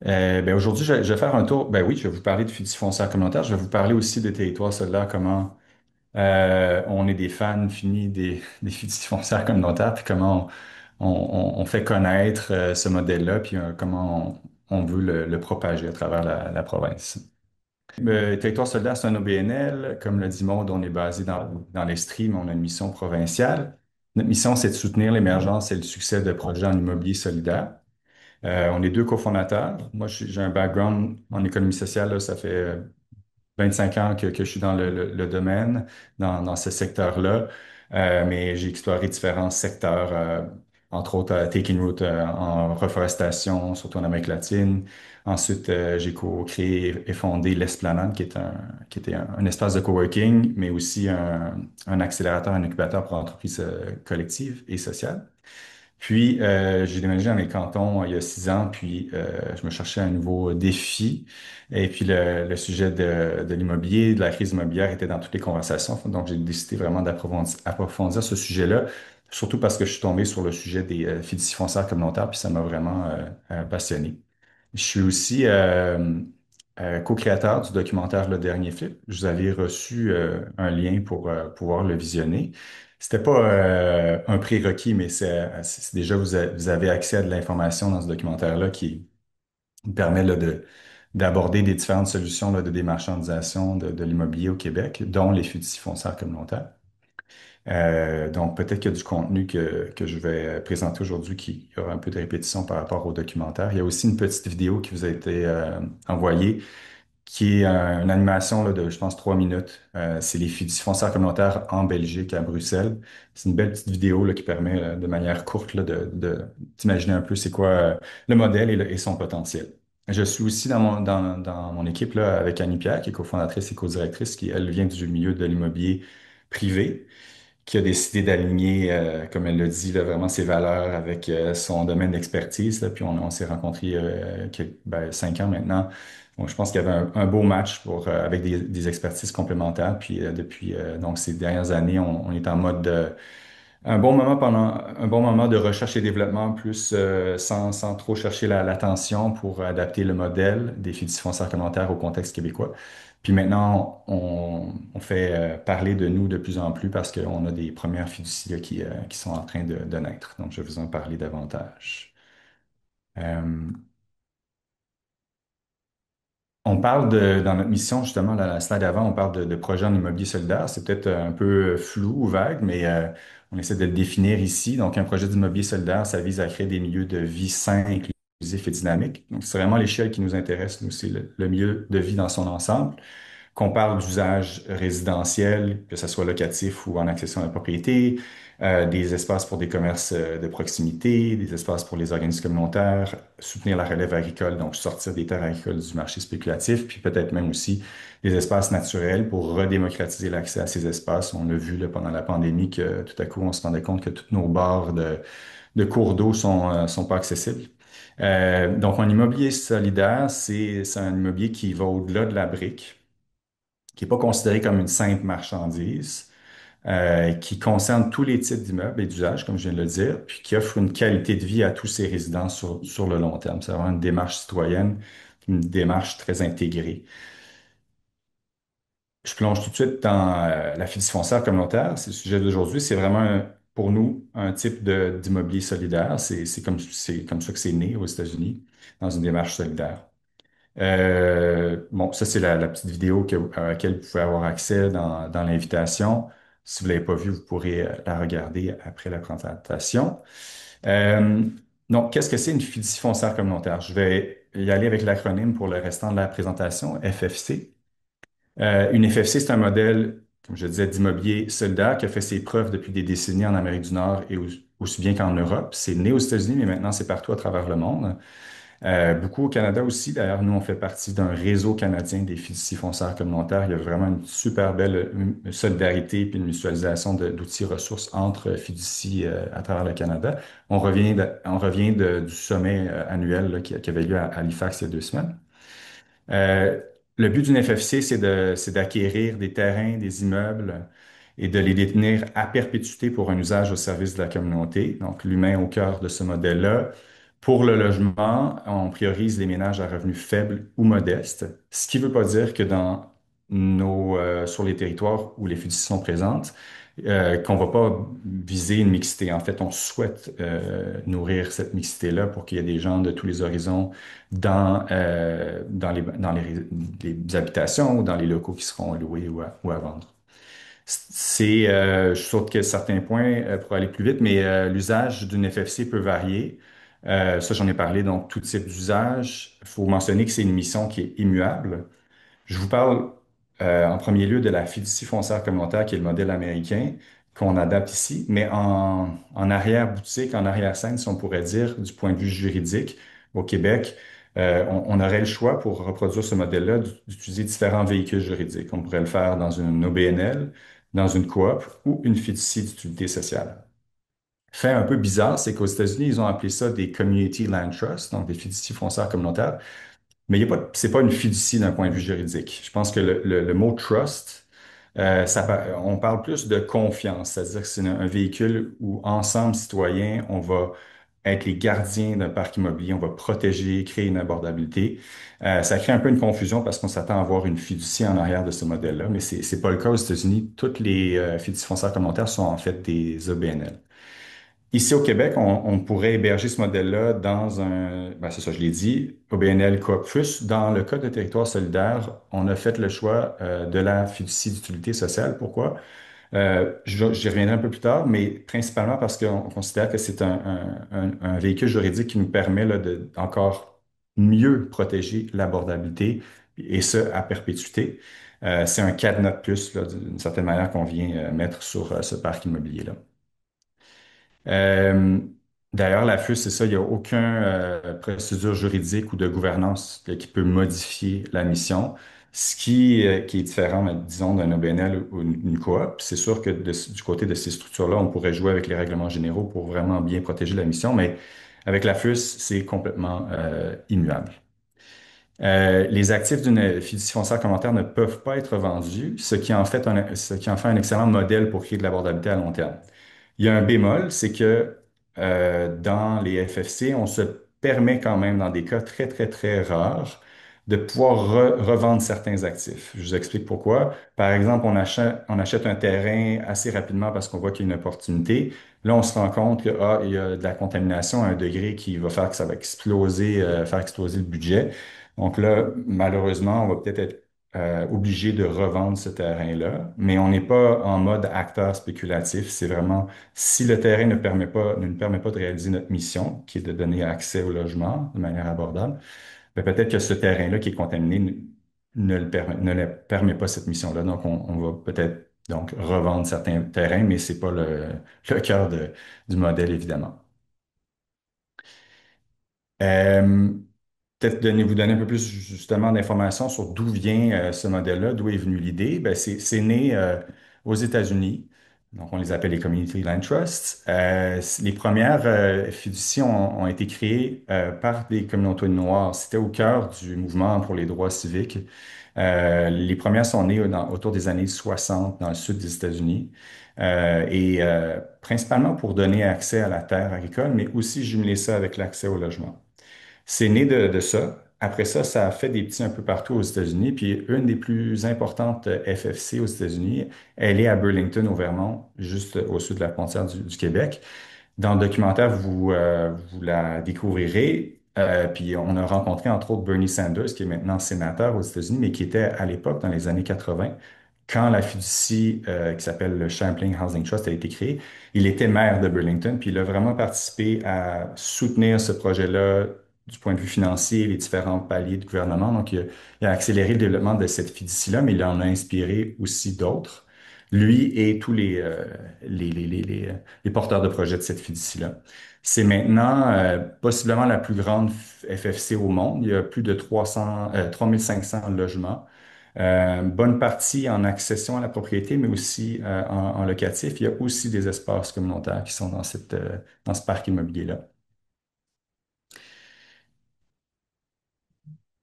Ben aujourd'hui, je vais faire un tour. Ben oui, je vais vous parler de fiducie foncière communautaire. Je vais vous parler aussi des territoires solidaires, comment on est des fans finis des fiducies foncières communautaires, puis comment on fait connaître ce modèle-là, puis comment on veut le propager à travers la province. Le territoire solidaire, c'est un OBNL. Comme le dit Maud, on est basé dans l'Estrie, mais on a une mission provinciale. Notre mission, c'est de soutenir l'émergence et le succès de projets en immobilier solidaire. On est deux cofondateurs. Moi, j'ai un background en économie sociale, là, ça fait 25 ans que je suis dans le domaine, dans ce secteur-là. Mais j'ai exploré différents secteurs, entre autres Taking Root en reforestation, surtout en Amérique latine. Ensuite, j'ai co-créé et fondé l'Esplanade, qui était un espace de coworking, mais aussi un accélérateur, un incubateur pour entreprises collectives et sociales. Puis, j'ai déménagé dans les cantons il y a 6 ans, puis je me cherchais un nouveau défi. Et puis, le sujet de l'immobilier, de la crise immobilière était dans toutes les conversations. Donc, j'ai décidé vraiment approfondir ce sujet-là, surtout parce que je suis tombé sur le sujet des fiducies foncières communautaires, puis ça m'a vraiment passionné. Je suis aussi co-créateur du documentaire Le Dernier Flip. Je vous avais reçu un lien pour pouvoir le visionner. C'était pas un prérequis, mais c'est déjà vous avez accès à de l'information dans ce documentaire-là qui vous permet là, d'aborder des différentes solutions là, de démarchandisation de l'immobilier au Québec, dont les fiducies foncières communautaires. Donc, peut-être qu'il y a du contenu que je vais présenter aujourd'hui qui aura un peu de répétition par rapport au documentaire. Il y a aussi une petite vidéo qui vous a été envoyée, qui est une animation là, de, je pense, 3 minutes. C'est les fiducies foncières communautaires en Belgique, à Bruxelles. C'est une belle petite vidéo là, qui permet, de manière courte, là, d'imaginer un peu c'est quoi le modèle et son potentiel. Je suis aussi dans mon équipe là, avec Annie Pierre, qui est cofondatrice et co-directrice, qui, elle, vient du milieu de l'immobilier privé, qui a décidé d'aligner, comme elle le dit, là, vraiment ses valeurs avec son domaine d'expertise. Là. Puis on s'est rencontrés 5 ans maintenant. Donc, je pense qu'il y avait un beau match avec des expertises complémentaires. Puis depuis donc ces dernières années, on est en mode un bon moment de recherche et développement, plus sans trop chercher l'attention pour adapter le modèle des fiducies foncières communautaires au contexte québécois. Puis maintenant, on fait parler de nous de plus en plus parce qu'on a des premières fiducies là, qui sont en train de naître. Donc, je vais vous en parler davantage. Euh, On parle dans notre mission, justement, dans la slide avant, on parle de projets en immobilier solidaire. C'est peut-être un peu flou ou vague, mais on essaie de le définir ici. Donc, un projet d'immobilier solidaire, ça vise à créer des milieux de vie sains, inclusifs et dynamiques. Donc, c'est vraiment l'échelle qui nous intéresse, nous, c'est le milieu de vie dans son ensemble. Qu'on parle d'usage résidentiel, que ce soit locatif ou en accession à la propriété, des espaces pour des commerces de proximité, des espaces pour les organismes communautaires, soutenir la relève agricole, donc sortir des terres agricoles du marché spéculatif, puis peut-être même aussi des espaces naturels pour redémocratiser l'accès à ces espaces. On a vu là, pendant la pandémie que tout à coup, on se rendait compte que tous nos bords de cours d'eau sont pas accessibles. Donc, un immobilier solidaire, c'est un immobilier qui va au-delà de la brique, qui n'est pas considéré comme une simple marchandise, qui concerne tous les types d'immeubles et d'usages, comme je viens de le dire, puis qui offre une qualité de vie à tous ses résidents sur le long terme. C'est vraiment une démarche citoyenne, une démarche très intégrée. Je plonge tout de suite dans la fiducie foncière communautaire. C'est le sujet d'aujourd'hui. C'est vraiment, pour nous, un type d'immobilier solidaire. C'est comme ça que c'est né aux États-Unis, dans une démarche solidaire. Bon, ça, c'est la petite vidéo à laquelle vous pouvez avoir accès dans l'invitation. Si vous ne l'avez pas vue, vous pourrez la regarder après la présentation. Euh, donc, qu'est-ce que c'est une fiducie foncière communautaire? Je vais y aller avec l'acronyme pour le restant de la présentation, FFC. Une FFC, c'est un modèle, comme je disais, d'immobilier solidaire qui a fait ses preuves depuis des décennies en Amérique du Nord et aussi bien qu'en Europe. C'est né aux États-Unis, mais maintenant c'est partout à travers le monde. Beaucoup au Canada aussi. D'ailleurs, nous, on fait partie d'un réseau canadien des fiducies foncières communautaires. Il y a vraiment une super belle solidarité et une mutualisation d'outils ressources entre fiducies à travers le Canada. On revient du sommet annuel là, qui avait lieu à Halifax il y a 2 semaines. Euh, le but d'une FFC, c'est d'acquérir des terrains, des immeubles et de les détenir à perpétuité pour un usage au service de la communauté. Donc, l'humain au cœur de ce modèle-là Pour le logement, on priorise les ménages à revenus faibles ou modestes, ce qui ne veut pas dire que sur les territoires où les fiducies sont présentes, qu'on ne va pas viser une mixité. En fait, on souhaite nourrir cette mixité-là pour qu'il y ait des gens de tous les horizons les habitations ou dans les locaux qui seront loués ou à vendre. Je saute que certains points pour aller plus vite, mais l'usage d'une FFC peut varier. Ça, j'en ai parlé, donc tout type d'usage. Il faut mentionner que c'est une mission qui est immuable. Je vous parle en premier lieu de la fiducie foncière communautaire, qui est le modèle américain qu'on adapte ici, mais en arrière-boutique, en arrière-scène, si on pourrait dire, du point de vue juridique, au Québec, on aurait le choix pour reproduire ce modèle-là d'utiliser différents véhicules juridiques. On pourrait le faire dans une OBNL, dans une coop ou une fiducie d'utilité sociale. Fait un peu bizarre, c'est qu'aux États-Unis, ils ont appelé ça des Community Land Trusts, donc des fiducies foncières communautaires. Mais c'est pas une fiducie d'un point de vue juridique. Je pense que le mot trust, on parle plus de confiance, c'est-à-dire que c'est un véhicule où, ensemble, citoyens, on va être les gardiens d'un parc immobilier, on va protéger, créer une abordabilité. Ça crée un peu une confusion parce qu'on s'attend à avoir une fiducie en arrière de ce modèle-là, mais c'est pas le cas aux États-Unis. Toutes les fiducies foncières communautaires sont en fait des OBNL. Ici au Québec, on pourrait héberger ce modèle-là c'est ça, je l'ai dit, OBNL Coop FUS. Dans le cas de territoire solidaire, on a fait le choix de la fiducie d'utilité sociale. Pourquoi? J'y reviendrai un peu plus tard, mais principalement parce qu'on considère que c'est un véhicule juridique qui nous permet là, de encore mieux protéger l'abordabilité, et ce, à perpétuité. C'est un cadenas de plus, là, d'une certaine manière, qu'on vient mettre sur ce parc immobilier-là. Euh, D'ailleurs, la FUS, c'est ça, il n'y a aucune procédure juridique ou de gouvernance qui peut modifier la mission, qui est différent, disons, d'un OBNL ou une coop. C'est sûr que du côté de ces structures-là, on pourrait jouer avec les règlements généraux pour vraiment bien protéger la mission, mais avec la FUS, c'est complètement immuable. Les actifs d'une fiducie foncière communautaire ne peuvent pas être vendus, ce qui en fait un excellent modèle pour créer de l'abordabilité à long terme. Il y a un bémol, c'est que dans les FFC, on se permet quand même, dans des cas très, très, très rares, de pouvoir revendre certains actifs. Je vous explique pourquoi. Par exemple, on achète un terrain assez rapidement parce qu'on voit qu'il y a une opportunité. Là, on se rend compte que, il y a de la contamination à un degré qui va faire que ça va exploser, faire exploser le budget. Donc là, malheureusement, on va peut-être être obligé de revendre ce terrain-là, mais on n'est pas en mode acteur spéculatif. C'est vraiment si le terrain ne nous permet pas de réaliser notre mission, qui est de donner accès au logement de manière abordable, ben peut-être que ce terrain-là qui est contaminé ne le permet pas cette mission-là. Donc, on va peut-être donc revendre certains terrains, mais c'est pas le cœur du modèle, évidemment. Euh, Peut-être vous donner un peu plus justement d'informations sur d'où vient ce modèle-là, d'où est venue l'idée. Ben, c'est né aux États-Unis. Donc, on les appelle les Community Land Trusts. Les premières fiducies ont été créées par des communautés noires. C'était au cœur du mouvement pour les droits civiques. Les premières sont nées autour des années 60 dans le sud des États-Unis. Principalement pour donner accès à la terre agricole, mais aussi jumeler ça avec l'accès au logement. C'est né de ça. Après ça, ça a fait des petits un peu partout aux États-Unis. Puis une des plus importantes FFC aux États-Unis, elle est à Burlington, au Vermont, juste au sud de la frontière du Québec. Dans le documentaire, vous la découvrirez. Puis on a rencontré entre autres Bernie Sanders, qui est maintenant sénateur aux États-Unis, mais qui était à l'époque, dans les années 80, quand la fiducie qui s'appelle le Champlain Housing Trust a été créée. Il était maire de Burlington, puis il a vraiment participé à soutenir ce projet-là du point de vue financier, les différents paliers de gouvernement. Donc, il a accéléré le développement de cette fiducie-là, mais il en a inspiré aussi d'autres. Lui et tous les porteurs de projets de cette fiducie-là. C'est maintenant possiblement la plus grande FFC au monde. Il y a plus de 3500 logements. Bonne partie en accession à la propriété, mais aussi en locatif. Il y a aussi des espaces communautaires qui sont dans ce parc immobilier-là.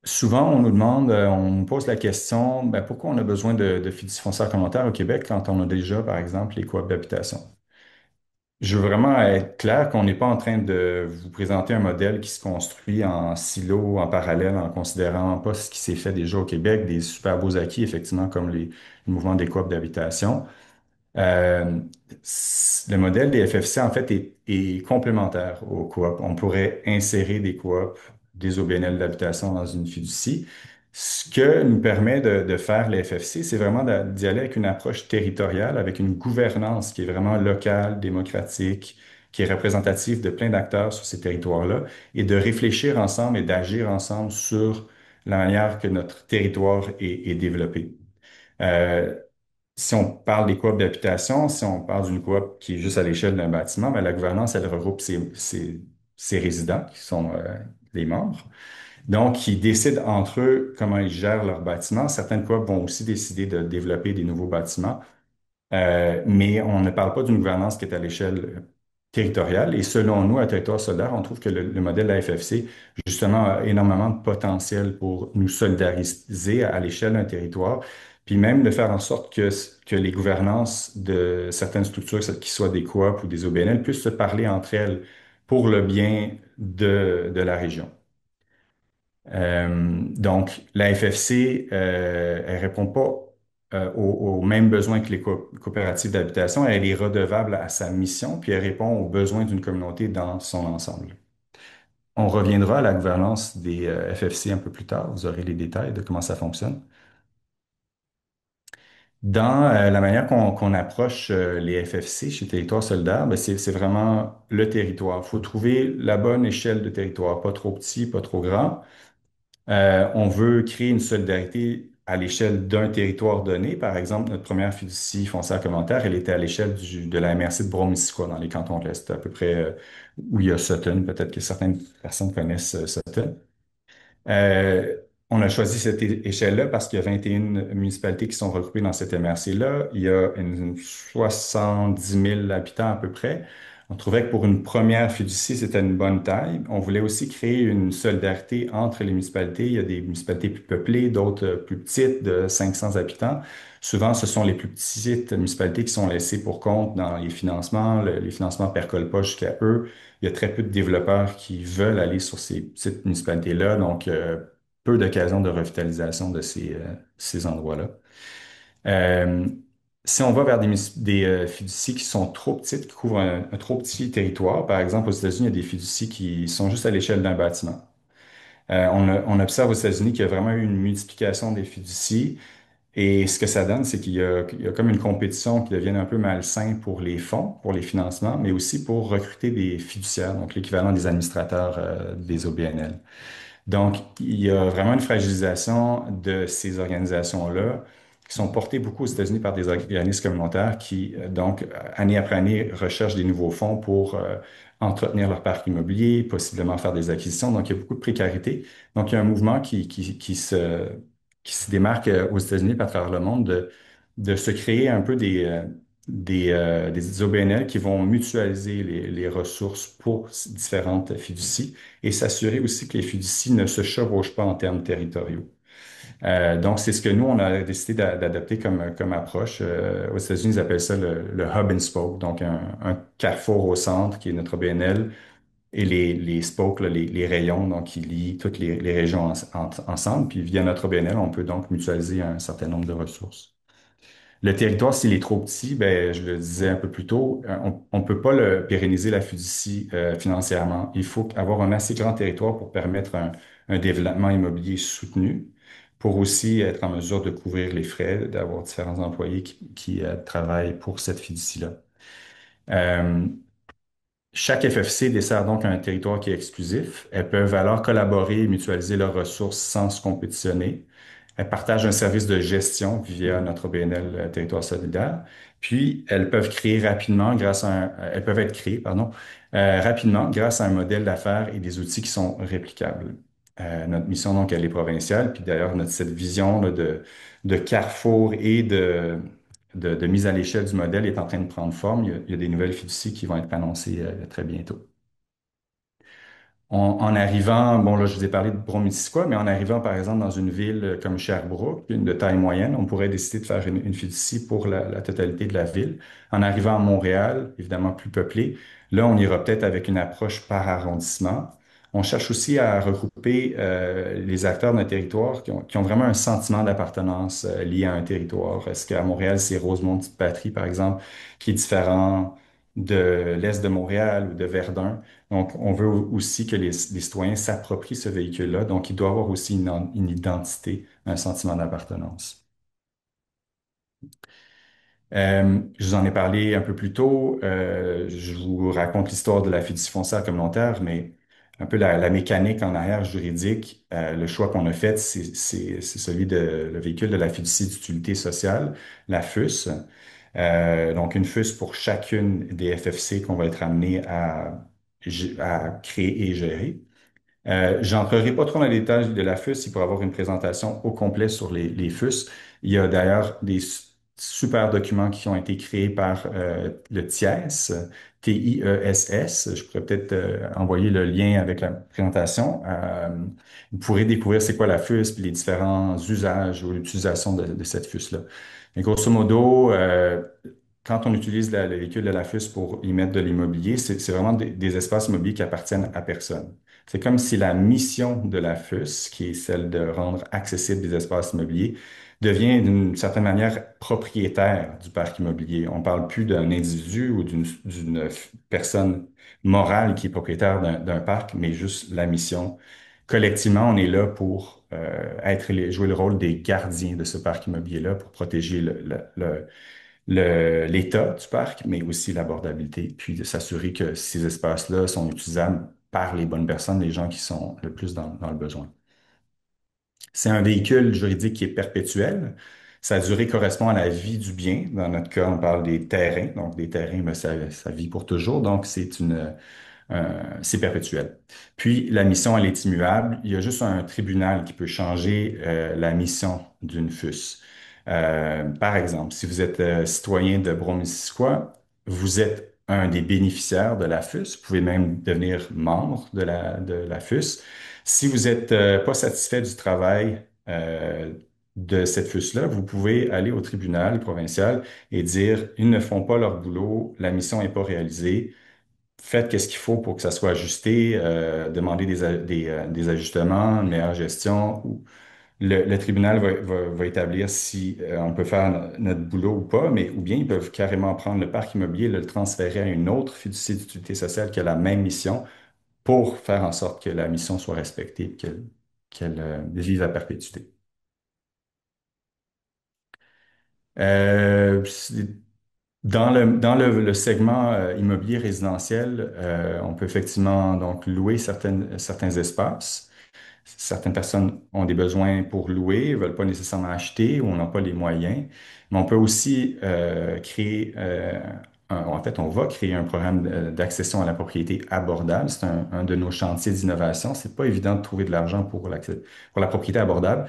Souvent, on nous demande, on nous pose la question, ben, pourquoi on a besoin de fiducie foncière communautaire au Québec quand on a déjà, par exemple, les coops d'habitation? Je veux vraiment être clair qu'on n'est pas en train de vous présenter un modèle qui se construit en silo, en parallèle, en considérant pas ce qui s'est fait déjà au Québec, des super beaux acquis, effectivement, comme le mouvement des coop d'habitation. Euh, le modèle des FFC, en fait, est complémentaire aux coops. On pourrait insérer des coops, des OBNL d'habitation dans une fiducie. Ce que nous permet de faire les FFC, c'est vraiment d'y aller avec une approche territoriale, avec une gouvernance qui est vraiment locale, démocratique, qui est représentative de plein d'acteurs sur ces territoires-là, et de réfléchir ensemble et d'agir ensemble sur la manière que notre territoire est développé. Euh, Si on parle des coops d'habitation, si on parle d'une coop qui est juste à l'échelle d'un bâtiment, ben, la gouvernance, elle regroupe ses résidents, qui sont les membres. Donc, ils décident entre eux comment ils gèrent leur bâtiment. Certaines coops vont aussi décider de développer des nouveaux bâtiments. Mais on ne parle pas d'une gouvernance qui est à l'échelle territoriale. Et selon nous, à Territoire solidaire, on trouve que le modèle de la FFC, justement, a énormément de potentiel pour nous solidariser à l'échelle d'un territoire, puis même de faire en sorte que les gouvernances de certaines structures, qui soient des coops ou des OBNL, puissent se parler entre elles pour le bien de la région. Donc, la FFC, elle répond pas aux mêmes besoins que les coopératives d'habitation. Elle est redevable à sa mission, puis elle répond aux besoins d'une communauté dans son ensemble. On reviendra à la gouvernance des FFC un peu plus tard. Vous aurez les détails de comment ça fonctionne. Dans la manière qu'on approche les FFC chez Territoire solidaire, ben, c'est vraiment le territoire. Il faut trouver la bonne échelle de territoire, pas trop petit, pas trop grand. On veut créer une solidarité à l'échelle d'un territoire donné. Par exemple, notre première fiducie foncière commentaire, elle était à l'échelle de la MRC de Brome-Missisquoi, dans les cantons de l'Est, à peu près où il y a Sutton. Peut-être que certaines personnes connaissent Sutton. Euh, on a choisi cette échelle-là parce qu'il y a 21 municipalités qui sont regroupées dans cette MRC-là. Il y a 70 000 habitants à peu près. On trouvait que pour une première fiducie, c'était une bonne taille. On voulait aussi créer une solidarité entre les municipalités. Il y a des municipalités plus peuplées, d'autres plus petites, de 500 habitants. Souvent, ce sont les plus petites municipalités qui sont laissées pour compte dans les financements. Les financements ne percolent pas jusqu'à eux. Il y a très peu de développeurs qui veulent aller sur ces petites municipalités-là, donc peu d'occasions de revitalisation de ces endroits-là. Euh, Si on va vers des fiducies qui sont trop petites, qui couvrent un trop petit territoire, par exemple aux États-Unis, il y a des fiducies qui sont juste à l'échelle d'un bâtiment. On observe aux États-Unis qu'il y a vraiment eu une multiplication des fiducies et ce que ça donne, c'est qu'il y a comme une compétition qui devient un peu malsain pour les fonds, pour les financements, mais aussi pour recruter des fiduciaires, donc l'équivalent des administrateurs des OBNL. Donc, il y a vraiment une fragilisation de ces organisations-là qui sont portées beaucoup aux États-Unis par des organismes communautaires qui, donc, année après année, recherchent des nouveaux fonds pour entretenir leur parc immobilier, possiblement faire des acquisitions. Donc, il y a beaucoup de précarité. Donc, il y a un mouvement qui se démarque aux États-Unis, et à travers le monde, de se créer un peu des OBNL qui vont mutualiser les ressources pour différentes fiducies et s'assurer aussi que les fiducies ne se chevauchent pas en termes territoriaux. Donc, c'est ce que nous, on a décidé d'adopter comme approche. Aux États-Unis, ils appellent ça le hub and spoke, donc un carrefour au centre qui est notre OBNL et les spokes, là, les rayons, donc qui lient toutes les régions ensemble. Puis via notre OBNL, on peut donc mutualiser un certain nombre de ressources. Le territoire, s'il est trop petit, ben, je le disais un peu plus tôt, on ne peut pas le pérenniser la fiducie financièrement. Il faut avoir un assez grand territoire pour permettre un développement immobilier soutenu, pour aussi être en mesure de couvrir les frais, d'avoir différents employés qui travaillent pour cette fiducie-là. Euh, Chaque FFC dessert donc un territoire qui est exclusif. Elles peuvent alors collaborer et mutualiser leurs ressources sans se compétitionner. Elles partagent un service de gestion via notre BNL Territoire solidaire. Puis, elles peuvent être créées, pardon, rapidement grâce à un modèle d'affaires et des outils qui sont réplicables. Notre mission, donc, elle est provinciale. Puis d'ailleurs, cette vision là, de carrefour et de mise à l'échelle du modèle est en train de prendre forme. Il y a des nouvelles fiducies qui vont être annoncées très bientôt. En arrivant, bon là je vous ai parlé de Bromissisquoi, mais en arrivant par exemple dans une ville comme Sherbrooke, une de taille moyenne, on pourrait décider de faire une fiducie pour la totalité de la ville. En arrivant à Montréal, évidemment plus peuplé, là on ira peut-être avec une approche par arrondissement. On cherche aussi à regrouper les acteurs d'un territoire qui ont vraiment un sentiment d'appartenance lié à un territoire. Est-ce qu'à Montréal, c'est Rosemont-Petite-Patrie, par exemple, qui est différent de l'est de Montréal ou de Verdun? Donc, on veut aussi que les citoyens s'approprient ce véhicule-là. Donc, il doit avoir aussi une identité, un sentiment d'appartenance. Je vous en ai parlé un peu plus tôt. Je vous raconte l'histoire de la fiducie foncière communautaire, mais un peu la mécanique en arrière juridique. Le choix qu'on a fait, c'est celui de le véhicule de la fiducie d'utilité sociale, la FUS. Donc, une FUS pour chacune des FFC qu'on va être amené à créer et gérer. J'entrerai pas trop dans les détails de la FUS, il pourrait avoir une présentation au complet sur les FUS. Il y a d'ailleurs des super documents qui ont été créés par le TIES, TIESS. Je pourrais peut-être envoyer le lien avec la présentation. Vous pourrez découvrir c'est quoi la FUS, puis les différents usages ou l'utilisation de cette FUS-là. Mais grosso modo, quand on utilise le véhicule de la FUS pour y mettre de l'immobilier, c'est vraiment des espaces immobiliers qui appartiennent à personne. C'est comme si la mission de la FUS, qui est celle de rendre accessibles des espaces immobiliers, devient d'une certaine manière propriétaire du parc immobilier. On ne parle plus d'un individu ou d'une personne morale qui est propriétaire d'un parc, mais juste la mission. Collectivement, on est là pour jouer le rôle des gardiens de ce parc immobilier-là, pour protéger l'état du parc, mais aussi l'abordabilité, puis de s'assurer que ces espaces-là sont utilisables par les bonnes personnes, les gens qui sont le plus dans le besoin. C'est un véhicule juridique qui est perpétuel. Sa durée correspond à la vie du bien. Dans notre cas, on parle des terrains. Donc, des terrains, ben, ça vit pour toujours. Donc, c'est perpétuel. Puis, la mission, elle est immuable. Il y a juste un tribunal qui peut changer la mission d'une FUS. Par exemple, si vous êtes citoyen de Bromissisquoi, vous êtes un des bénéficiaires de la FUS. Vous pouvez même devenir membre de la FUS. Si vous n'êtes pas satisfait du travail de cette FUS-là, vous pouvez aller au tribunal provincial et dire, ils ne font pas leur boulot, la mission n'est pas réalisée, faites qu'est-ce qu'il faut pour que ça soit ajusté, demandez des ajustements, une meilleure gestion. Ou le tribunal va établir si on peut faire notre boulot ou pas, mais ou bien ils peuvent carrément prendre le parc immobilier et le transférer à une autre fiducie d'utilité sociale qui a la même mission pour faire en sorte que la mission soit respectée et qu'elle vive à perpétuité. C'est- dans le segment immobilier résidentiel, on peut effectivement donc louer certains espaces. Certaines personnes ont des besoins pour louer, ne veulent pas nécessairement acheter ou n'ont pas les moyens. Mais on peut aussi créer, en fait, on va créer un programme d'accession à la propriété abordable. C'est un de nos chantiers d'innovation. C'est pas évident de trouver de l'argent pour la propriété abordable.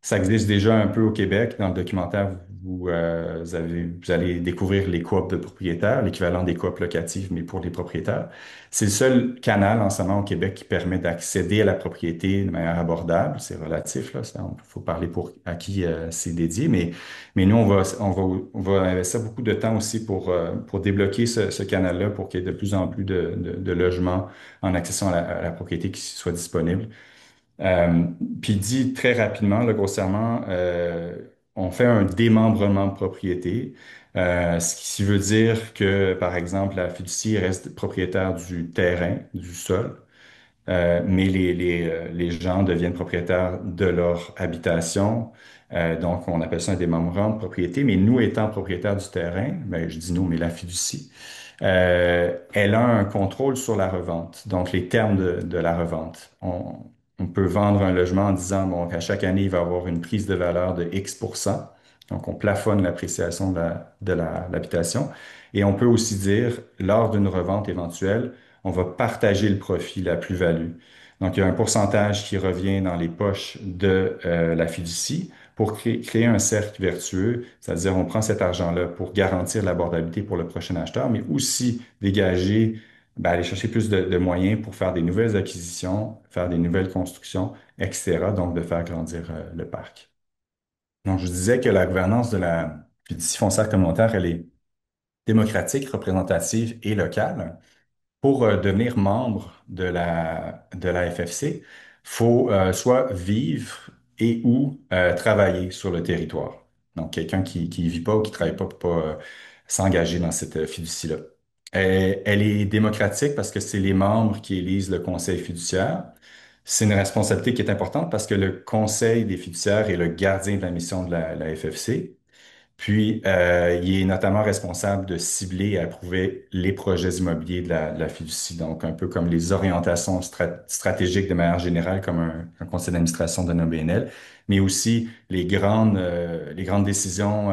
Ça existe déjà un peu au Québec. Dans le documentaire, vous allez découvrir les coops de propriétaires, l'équivalent des coops locatives, mais pour les propriétaires. C'est le seul canal en ce moment au Québec qui permet d'accéder à la propriété de manière abordable. C'est relatif, là. Il faut parler à qui c'est dédié, mais nous, on va investir beaucoup de temps aussi pour débloquer ce canal-là pour qu'il y ait de plus en plus de logements en accession à la propriété qui soient disponibles. Euh, Puis dit très rapidement, là, grossièrement, on fait un démembrement de propriété, ce qui veut dire que, par exemple, la fiducie reste propriétaire du terrain, du sol, mais les gens deviennent propriétaires de leur habitation. Donc, on appelle ça un démembrement de propriété. Mais nous, étant propriétaires du terrain, ben, je dis nous, mais la fiducie, elle a un contrôle sur la revente, donc les termes de la revente. On peut vendre un logement en disant bon, qu'à chaque année, il va y avoir une prise de valeur de X%. Donc, on plafonne l'appréciation l'habitation. Et on peut aussi dire, lors d'une revente éventuelle, on va partager le profit, la plus-value. Donc, il y a un pourcentage qui revient dans les poches de la fiducie pour créer un cercle vertueux, c'est-à-dire on prend cet argent-là pour garantir l'abordabilité pour le prochain acheteur, mais aussi dégager ben, aller chercher plus de moyens pour faire des nouvelles acquisitions, faire des nouvelles constructions, etc. Donc, de faire grandir le parc. Donc, je vous disais que la gouvernance de la fiducie foncière communautaire, elle est démocratique, représentative et locale. Pour devenir membre de la FFC, faut soit vivre et ou travailler sur le territoire. Donc, quelqu'un qui ne vit pas ou qui ne travaille pas pour pas s'engager dans cette fiducie-là. Elle est démocratique parce que c'est les membres qui élisent le conseil fiduciaire. C'est une responsabilité qui est importante parce que le conseil des fiduciaires est le gardien de la mission de la FFC. Puis, il est notamment responsable de cibler et approuver les projets immobiliers de la fiducie, donc un peu comme les orientations stratégiques de manière générale, comme un conseil d'administration d'un OBNL, mais aussi les grandes décisions,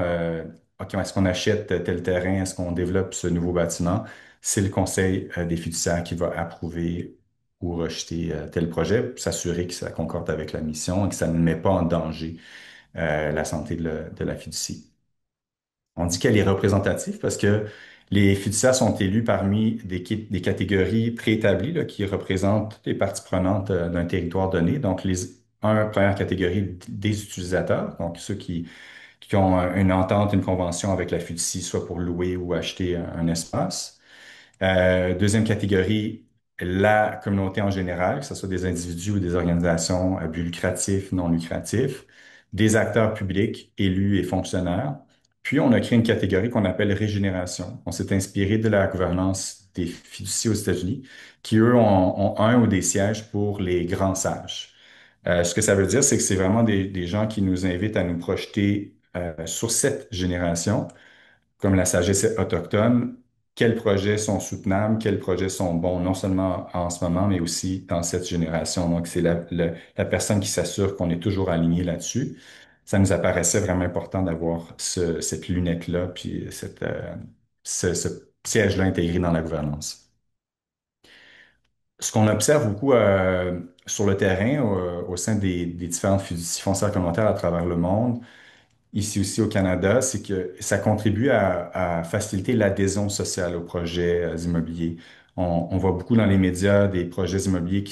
OK, est-ce qu'on achète tel terrain, est-ce qu'on développe ce nouveau bâtiment? C'est le conseil des fiduciaires qui va approuver ou rejeter tel projet, pour s'assurer que ça concorde avec la mission et que ça ne met pas en danger la santé de la fiducie. On dit qu'elle est représentative parce que les fiduciaires sont élus parmi des catégories préétablies là, qui représentent toutes les parties prenantes d'un territoire donné. Donc, première catégorie des utilisateurs, donc ceux qui ont une entente, une convention avec la fiducie, soit pour louer ou acheter un espace. Deuxième catégorie, la communauté en général, que ce soit des individus ou des organisations à but lucratif, non lucratif, des acteurs publics, élus et fonctionnaires. Puis, on a créé une catégorie qu'on appelle régénération. On s'est inspiré de la gouvernance des fiducies aux États-Unis, qui, eux, ont un ou des sièges pour les grands sages. Ce que ça veut dire, c'est que c'est vraiment des gens qui nous invitent à nous projeter sur cette génération comme la sagesse autochtone, quels projets sont soutenables, quels projets sont bons, non seulement en ce moment, mais aussi dans cette génération. Donc, c'est la personne qui s'assure qu'on est toujours aligné là-dessus. Ça nous apparaissait vraiment important d'avoir cette lunette-là, puis ce siège-là intégré dans la gouvernance. Ce qu'on observe beaucoup sur le terrain, au sein des différentes fiducies foncières communautaires à travers le monde, ici aussi au Canada, c'est que ça contribue à faciliter l'adhésion sociale aux projets immobiliers. On voit beaucoup dans les médias des projets immobiliers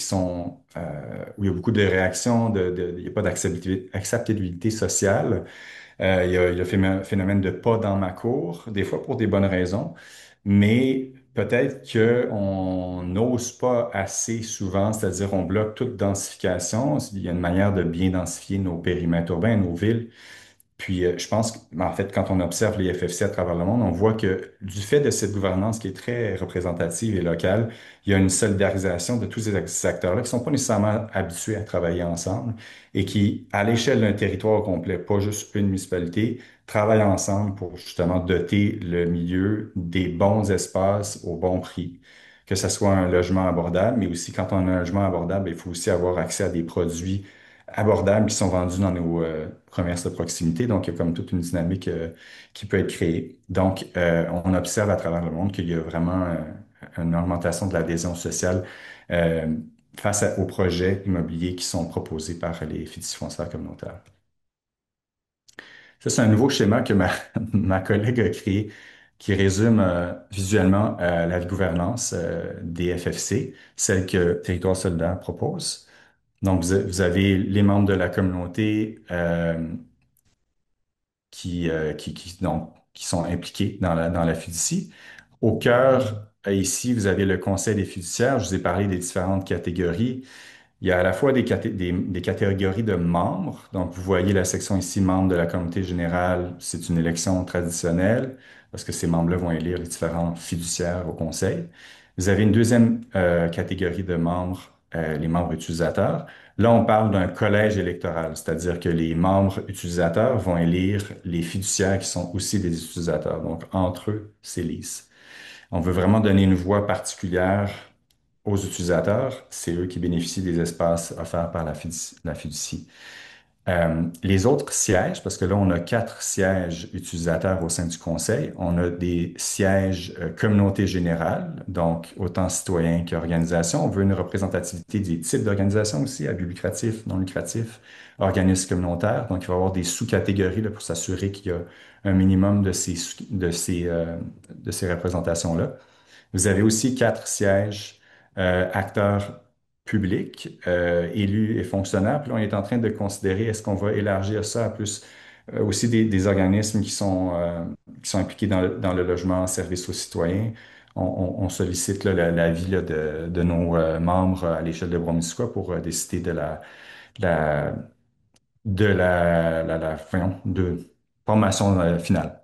où il y a beaucoup de réactions, il n'y a pas d'acceptabilité sociale. Il y a le phénomène de pas dans ma cour, des fois pour des bonnes raisons, mais peut-être qu'on n'ose pas assez souvent, c'est-à-dire on bloque toute densification. Il y a une manière de bien densifier nos périmètres urbains, nos villes. Puis, je pense en fait, quand on observe les FFC à travers le monde, on voit que du fait de cette gouvernance qui est très représentative et locale, il y a une solidarisation de tous ces acteurs-là qui sont pas nécessairement habitués à travailler ensemble et qui, à l'échelle d'un territoire au complet, pas juste une municipalité, travaillent ensemble pour justement doter le milieu des bons espaces au bon prix. Que ce soit un logement abordable, mais aussi quand on a un logement abordable, il faut aussi avoir accès à des produits abordables qui sont vendus dans nos commerces de proximité. Donc, il y a comme toute une dynamique qui peut être créée. Donc, on observe à travers le monde qu'il y a vraiment une augmentation de l'adhésion sociale euh, aux projets immobiliers qui sont proposés par les fiducies foncières communautaires. Ça, c'est un nouveau schéma que ma collègue a créé qui résume visuellement la gouvernance des FFC, celle que Territoire solidaire propose. Donc, vous avez les membres de la communauté donc, qui sont impliqués dans la fiducie. Au cœur, ici, vous avez le conseil des fiduciaires. Je vous ai parlé des différentes catégories. Il y a à la fois des catégories de membres. Donc, vous voyez la section ici, membres de la communauté générale. C'est une élection traditionnelle parce que ces membres-là vont élire les différents fiduciaires au conseil. Vous avez une deuxième catégorie de membres, les membres utilisateurs. Là, on parle d'un collège électoral, c'est-à-dire que les membres utilisateurs vont élire les fiduciaires qui sont aussi des utilisateurs. Donc, entre eux, c'est lisse. On veut vraiment donner une voix particulière aux utilisateurs. C'est eux qui bénéficient des espaces offerts par la fiducie. Les autres sièges, parce que là, on a 4 sièges utilisateurs au sein du conseil. On a des sièges communauté générale, donc autant citoyens qu'organisations. On veut une représentativité des types d'organisations aussi, à but lucratif, non lucratif, organismes communautaires. Donc, il va y avoir des sous-catégories là, pour s'assurer qu'il y a un minimum de ces représentations-là. Vous avez aussi 4 sièges acteurs publics, élus et fonctionnaires. Puis là, on est en train de considérer est-ce qu'on va élargir ça à plus aussi des organismes qui sont impliqués dans le logement, service aux citoyens. On sollicite là, l'avis là, de nos membres à l'échelle de Bromisquoi pour décider la, voyons, de formation finale.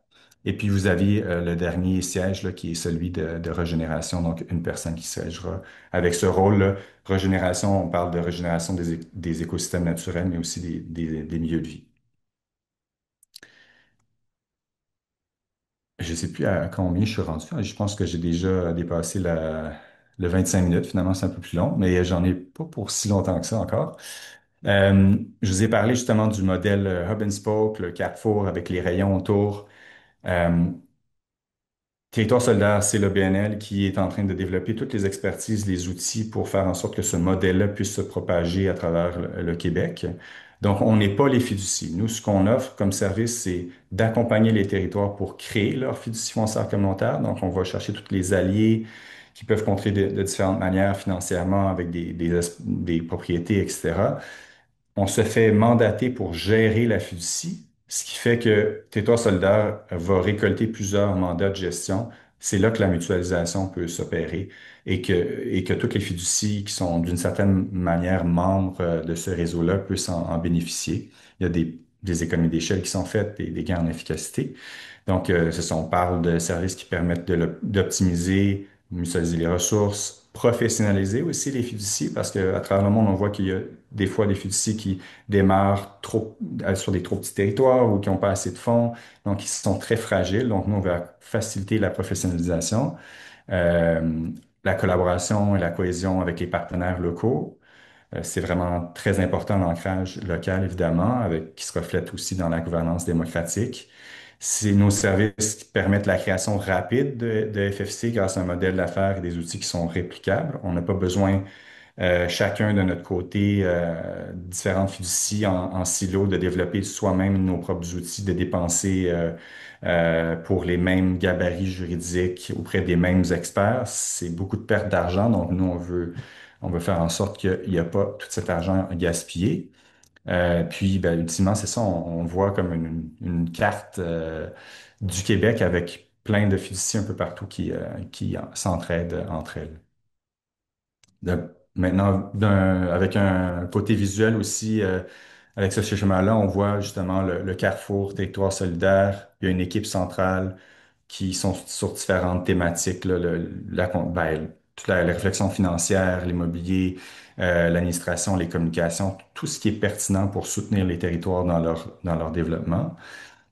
Et puis, vous avez le dernier siège là, qui est celui de régénération, donc une personne qui siégera avec ce rôle-là. Régénération, on parle de régénération des écosystèmes naturels, mais aussi des milieux de vie. Je ne sais plus à combien je suis rendu. Je pense que j'ai déjà dépassé le 25 minutes. Finalement, c'est un peu plus long, mais j'en ai pas pour si longtemps que ça encore. Je vous ai parlé justement du modèle Hub and Spoke, le Carrefour avec les rayons autour. Euh, Territoire solidaire, c'est le BNL qui est en train de développer toutes les expertises, les outils pour faire en sorte que ce modèle-là puisse se propager à travers le Québec. Donc, on n'est pas les fiducies. Nous, ce qu'on offre comme service, c'est d'accompagner les territoires pour créer leur fiducie foncière communautaire. Donc, on va chercher tous les alliés qui peuvent contribuer de différentes manières financièrement avec des propriétés, etc. On se fait mandater pour gérer la fiducie, ce qui fait que Territoire solidaire va récolter plusieurs mandats de gestion. C'est là que la mutualisation peut s'opérer et que toutes les fiducies qui sont d'une certaine manière membres de ce réseau-là puissent en bénéficier. Il y a des économies d'échelle qui sont faites, des gains en efficacité. Donc, c'est ça, on parle de services qui permettent d'optimiser, mutualiser les ressources, professionnaliser aussi les fiducies, parce qu'à travers le monde, on voit qu'il y a des fois des fiducies qui démarrent sur des trop petits territoires ou qui n'ont pas assez de fonds, donc ils sont très fragiles. Donc, nous, on va faciliter la professionnalisation, euh, la collaboration et la cohésion avec les partenaires locaux. C'est vraiment très important l'ancrage local, évidemment, qui se reflète aussi dans la gouvernance démocratique. C'est nos services qui permettent la création rapide de FFC grâce à un modèle d'affaires et des outils qui sont réplicables. On n'a pas besoin chacun de notre côté, différentes fiducies en silo, de développer soi-même nos propres outils, de dépenser pour les mêmes gabarits juridiques auprès des mêmes experts. C'est beaucoup de pertes d'argent, donc nous, on veut faire en sorte qu'il n'y a pas tout cet argent gaspillé. Puis, ben, ultimement, c'est ça, on voit comme une carte du Québec avec plein de fiducies un peu partout qui s'entraident entre elles. Maintenant, avec un côté visuel aussi, avec ce schéma-là, on voit justement le carrefour territoire solidaire. Il y a une équipe centrale qui sont sur différentes thématiques, là, toute la réflexion financière, l'immobilier, l'administration, les communications, tout ce qui est pertinent pour soutenir les territoires dans leur développement.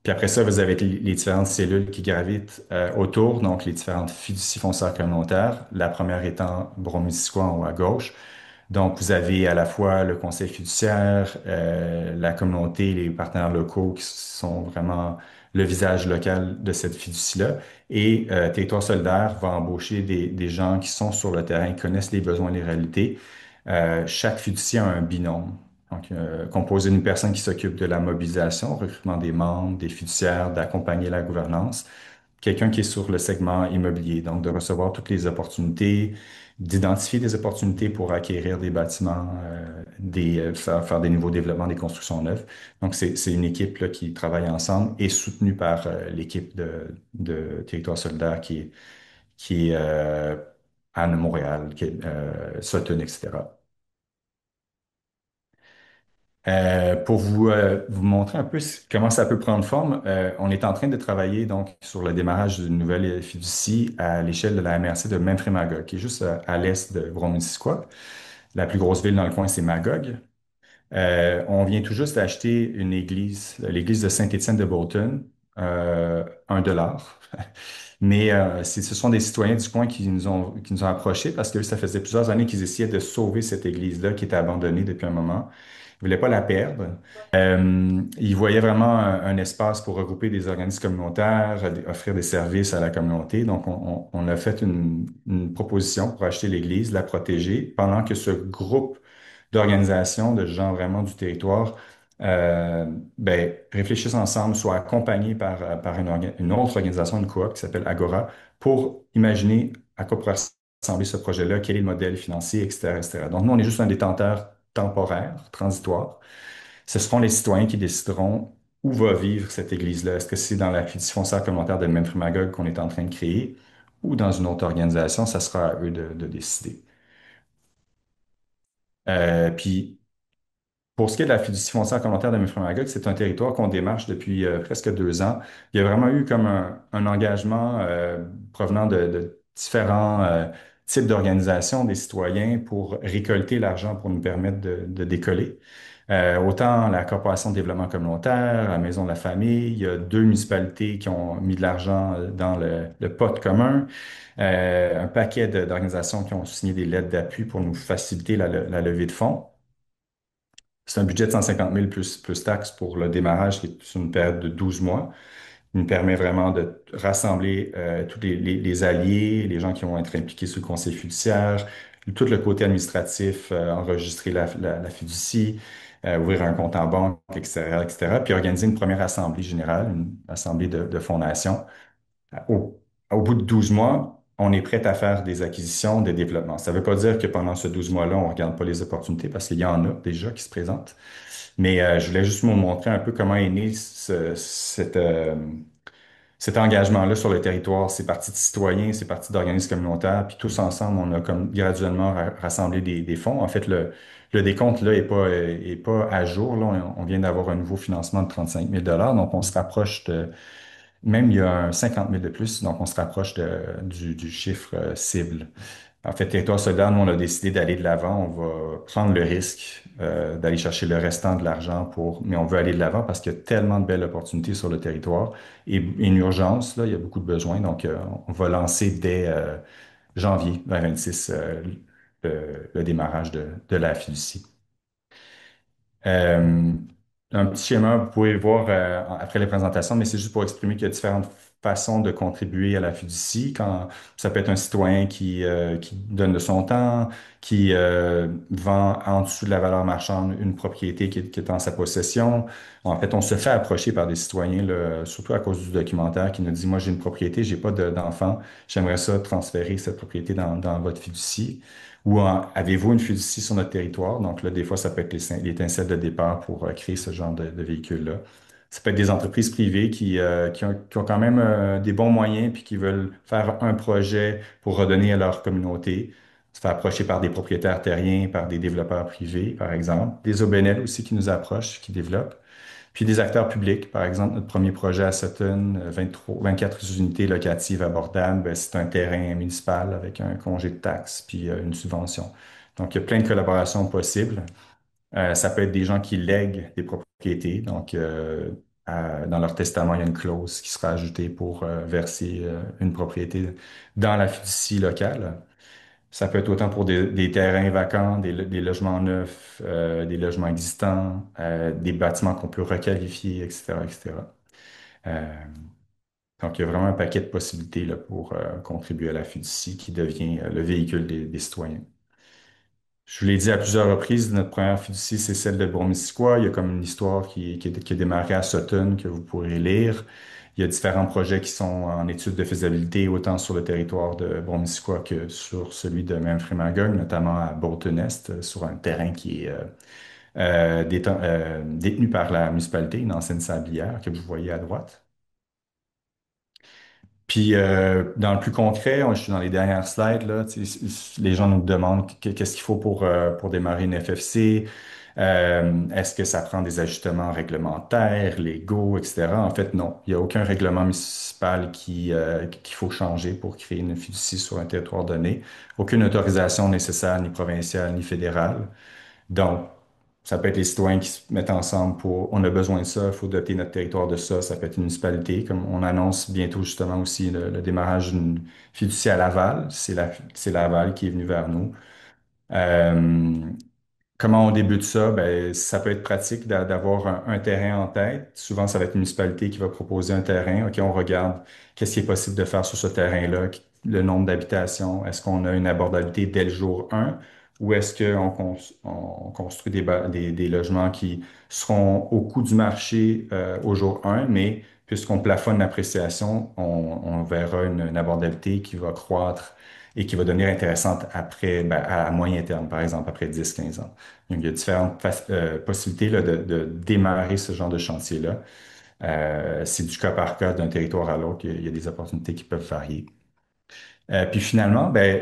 Puis après ça, vous avez les différentes cellules qui gravitent autour, donc les différentes fiducies foncières communautaires. La première étant Bromisquoi en haut à gauche. Donc, vous avez à la fois le conseil fiduciaire, la communauté, les partenaires locaux qui sont vraiment le visage local de cette fiducie-là. Et Territoire solidaire va embaucher des gens qui sont sur le terrain, qui connaissent les besoins et les réalités. Chaque fiducie a un binôme. Donc, composé d'une personne qui s'occupe de la mobilisation, recrutement des membres, des fiduciaires, d'accompagner la gouvernance, quelqu'un qui est sur le segment immobilier, donc de recevoir toutes les opportunités, d'identifier des opportunités pour acquérir des bâtiments, faire des nouveaux développements, des constructions neuves. Donc, c'est une équipe là, qui travaille ensemble et soutenue par l'équipe de Territoire solidaire qui est à Montréal, Sutton, etc. Pour vous montrer un peu comment ça peut prendre forme, on est en train de travailler donc sur le démarrage d'une nouvelle fiducie à l'échelle de la MRC de Memphremagog, qui est juste à l'est de Bromonisquoi. La plus grosse ville dans le coin, c'est Magog. On vient tout juste d'acheter une église, l'église de Saint-Étienne de Bolton, 1 $. Mais ce sont des citoyens du coin qui nous ont approchés parce que ça faisait plusieurs années qu'ils essayaient de sauver cette église-là qui était abandonnée depuis un moment. Ils voulaient pas la perdre. Ils voyaient vraiment un espace pour regrouper des organismes communautaires, offrir des services à la communauté. Donc, on a fait une proposition pour acheter l'église, la protéger, pendant que ce groupe d'organisations, de gens vraiment du territoire, réfléchissent ensemble, soient accompagnés par une autre organisation, une coop qui s'appelle Agora, pour imaginer à quoi pourrait ressembler ce projet-là, quel est le modèle financier, etc., etc. Donc, nous, on est juste un détenteur temporaire, transitoire. Ce seront les citoyens qui décideront où va vivre cette église-là. Est-ce que c'est dans la fiducie foncière communautaire de Memphremagog qu'on est en train de créer ou dans une autre organisation? Ça sera à eux de décider. Puis, pour ce qui est de la fiducie foncière communautaire de Memphremagog, c'est un territoire qu'on démarche depuis presque 2 ans. Il y a vraiment eu comme un engagement provenant de différents types d'organisations des citoyens pour récolter l'argent pour nous permettre de décoller. Autant la Corporation de développement communautaire, la Maison de la famille, il y a 2 municipalités qui ont mis de l'argent dans le pot commun, un paquet d'organisations qui ont signé des lettres d'appui pour nous faciliter la levée de fonds. C'est un budget de 150 000 plus taxes pour le démarrage, qui est sur une période de 12 mois. Il nous permet vraiment de rassembler tous les alliés, les gens qui vont être impliqués sur le conseil fiduciaire, tout le côté administratif, enregistrer la fiducie, ouvrir un compte en banque, etc., etc., puis organiser une première assemblée générale, une assemblée de fondation. Au bout de 12 mois, on est prêt à faire des acquisitions, des développements. Ça ne veut pas dire que pendant ce 12 mois-là, on ne regarde pas les opportunités parce qu'il y en a déjà qui se présentent. Mais je voulais juste vous montrer un peu comment est né cet engagement-là sur le territoire. C'est parti de citoyens, c'est parti d'organismes communautaires, puis tous ensemble, on a comme graduellement rassemblé des fonds. En fait, le décompte là est pas à jour. Là, on vient d'avoir un nouveau financement de 35 000 donc on se rapproche de, même il y a un 50 000 de plus, donc on se rapproche du chiffre cible. En fait, Territoire solidaire, nous, on a décidé d'aller de l'avant. On va prendre le risque d'aller chercher le restant de l'argent mais on veut aller de l'avant parce qu'il y a tellement de belles opportunités sur le territoire et une urgence, là, il y a beaucoup de besoins. Donc, on va lancer dès janvier 2026 le démarrage de la fiducie. Euh, un petit schéma, vous pouvez le voir après les présentations, mais c'est juste pour exprimer qu'il y a différentes façons de contribuer à la fiducie. Quand ça peut être un citoyen qui donne de son temps, qui vend en dessous de la valeur marchande une propriété qui est en sa possession. En fait, on se fait approcher par des citoyens, là, surtout à cause du documentaire, qui nous dit, moi j'ai une propriété, j'ai pas d'enfant, j'aimerais ça transférer cette propriété dans votre fiducie. Ou avez-vous une fiducie sur notre territoire? Donc là, des fois, ça peut être l'étincelle de départ pour créer ce genre de véhicule-là. Ça peut être des entreprises privées qui ont quand même des bons moyens puis qui veulent faire un projet pour redonner à leur communauté. Se faire approcher par des propriétaires terriens, par des développeurs privés, par exemple. Des OBNL aussi qui nous approchent, qui développent. Puis des acteurs publics, par exemple, notre premier projet à Sutton, 24 unités locatives abordables, ben, c'est un terrain municipal avec un congé de taxes puis une subvention. Donc, il y a plein de collaborations possibles. Ça peut être des gens qui lèguent des propriétés. Donc, dans leur testament, il y a une clause qui sera ajoutée pour verser une propriété dans la fiducie locale. Ça peut être autant pour des terrains vacants, des logements neufs, des logements existants, des bâtiments qu'on peut requalifier, etc., etc. Euh, donc, il y a vraiment un paquet de possibilités là, pour contribuer à la fiducie qui devient le véhicule des citoyens. Je vous l'ai dit à plusieurs reprises, notre première fiducie, c'est celle de Bromissiquois. Il y a comme une histoire qui a démarré à Sutton que vous pourrez lire. Il y a différents projets qui sont en étude de faisabilité, autant sur le territoire de Bromissiquois que sur celui de Memphremagog, notamment à Bolton-Est, sur un terrain qui est détenu par la municipalité, une ancienne sablière que vous voyez à droite. Puis, dans le plus concret, je suis dans les dernières slides, là, les gens nous demandent qu'est-ce qu'il faut pour démarrer une FFC. Est-ce que ça prend des ajustements réglementaires, légaux, etc. En fait, non. Il n'y a aucun règlement municipal qu'il faut changer pour créer une fiducie sur un territoire donné. Aucune autorisation nécessaire, ni provinciale, ni fédérale. Donc, ça peut être les citoyens qui se mettent ensemble pour, on a besoin de ça, il faut doter notre territoire de ça. Ça peut être une municipalité, comme on annonce bientôt justement aussi le démarrage d'une fiducie à Laval. C'est Laval qui est venu vers nous. Euh, Comment on débute ça? Ben, ça peut être pratique d'avoir un terrain en tête. Souvent, ça va être une municipalité qui va proposer un terrain. OK, on regarde qu'est-ce qui est possible de faire sur ce terrain-là, le nombre d'habitations. Est-ce qu'on a une abordabilité dès le jour 1 ou est-ce qu'on construit des logements qui seront au coût du marché au jour 1, mais puisqu'on plafonne l'appréciation, on verra une abordabilité qui va croître et qui va devenir intéressante après, ben, à moyen terme, par exemple, après 10, 15 ans. Donc, il y a différentes possibilités là, de démarrer ce genre de chantier-là. C'est du cas par cas d'un territoire à l'autre. Il y a des opportunités qui peuvent varier. Puis finalement, ben,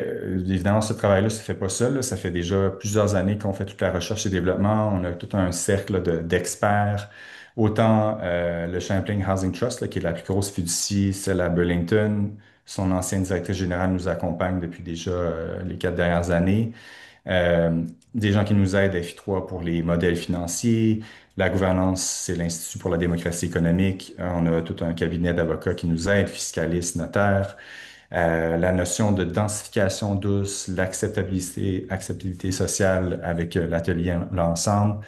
évidemment, ce travail-là, ça fait pas seul, là. Ça fait déjà plusieurs années qu'on fait toute la recherche et développement. On a tout un cercle d'experts. Autant le Champlain Housing Trust, là, qui est la plus grosse fiducie, celle à Burlington. Son ancienne directrice générale nous accompagne depuis déjà les 4 dernières années. Des gens qui nous aident, FI3 pour les modèles financiers. La gouvernance, c'est l'Institut pour la démocratie économique. On a tout un cabinet d'avocats qui nous aident, fiscalistes, notaires. La notion de densification douce, acceptabilité sociale avec l'atelier L'Ensemble,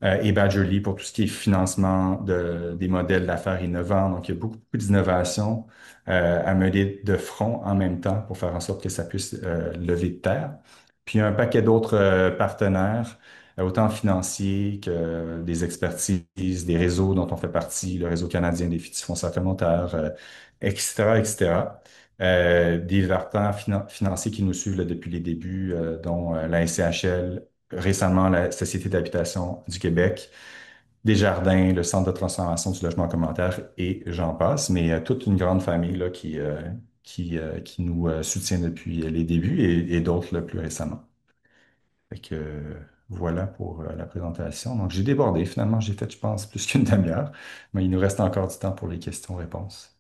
et Badgerly pour tout ce qui est financement des modèles d'affaires innovants. Donc, il y a beaucoup d'innovations à mener de front en même temps pour faire en sorte que ça puisse lever de terre. Puis, un paquet d'autres partenaires, autant financiers que des expertises, des réseaux dont on fait partie, le réseau canadien des fiducies foncières communautaires, etc., etc. Des partenaires financiers qui nous suivent là, depuis les débuts, dont la SCHL, récemment la Société d'habitation du Québec, Desjardins, le Centre de transformation du logement communautaire et j'en passe, mais toute une grande famille là, qui nous soutient depuis les débuts et d'autres là, plus récemment. Fait que, voilà pour la présentation. Donc, j'ai débordé. Finalement, j'ai fait, je pense, plus qu'une demi-heure, mais il nous reste encore du temps pour les questions-réponses.